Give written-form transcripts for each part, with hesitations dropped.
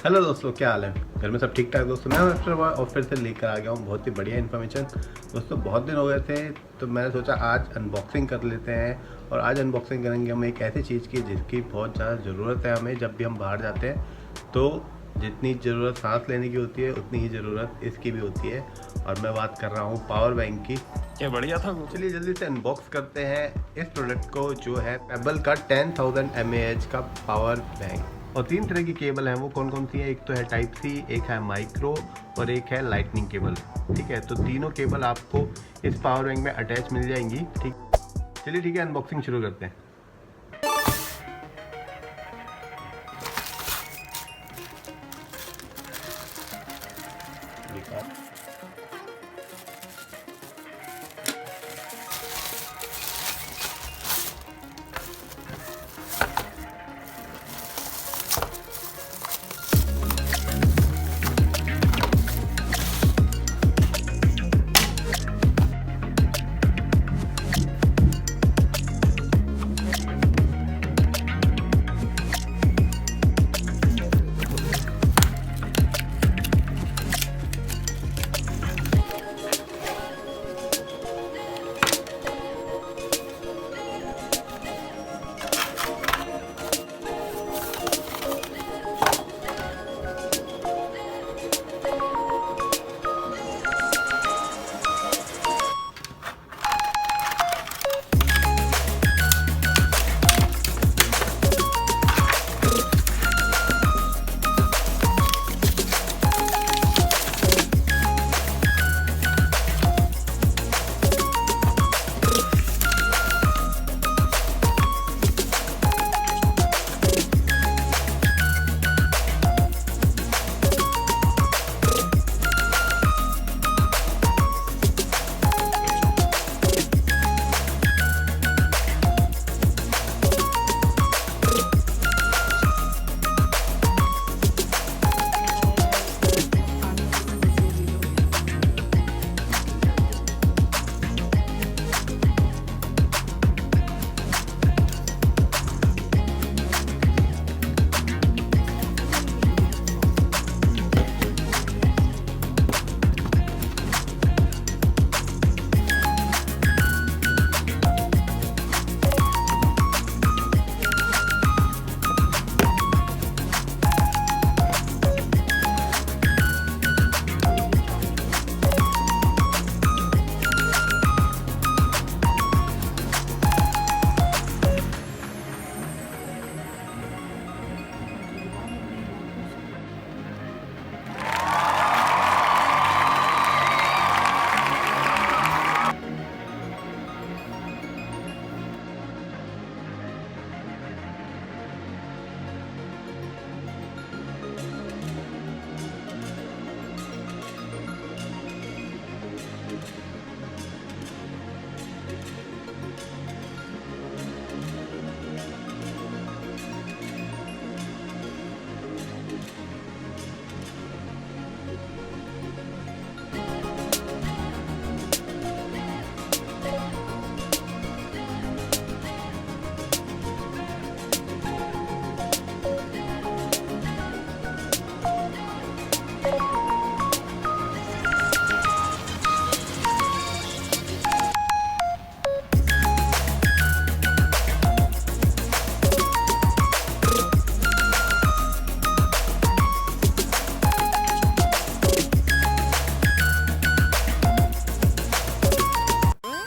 Hello दोस्तों, क्या हाल है? घर में सब ठीक ठाक दोस्तों। मैं आफ्टर और फिर से लेकर आ गया हूँ बहुत ही बढ़िया इन्फॉर्मेशन। दोस्तों बहुत दिन हो गए थे तो मैंने सोचा आज अनबॉक्सिंग कर लेते हैं। और आज अनबॉक्सिंग करेंगे हम एक ऐसी चीज़ की जिसकी बहुत ज़्यादा ज़रूरत है हमें जब भी हम बाहर जाते हैं। तो जितनी ज़रूरत सांस लेने की होती है उतनी ही ज़रूरत इसकी भी होती है। और मैं बात कर रहा हूँ पावर बैंक की। क्या बढ़िया था वो। चलिए जल्दी से अनबॉक्स करते हैं इस प्रोडक्ट को, जो है पेबल का 10,000 mAh का पावर बैंक। और 3 तरह की केबल हैं। वो कौन कौन सी है? एक तो है टाइप सी, एक है माइक्रो और एक है लाइटनिंग केबल। ठीक है, तो तीनों केबल आपको इस पावर बैंक में अटैच मिल जाएंगी। ठीक, चलिए ठीक है, अनबॉक्सिंग शुरू करते हैं।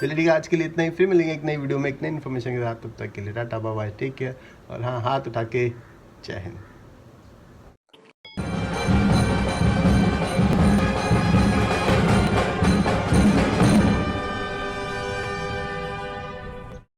चलिए ठीक है, आज के लिए इतना ही। फिर मिलेंगे एक नई वीडियो में एक नई इन्फॉर्मेशन के साथ। तब तक के लिए tata bye bye, take care. और हाँ, हाथ उठा के जय हिंद।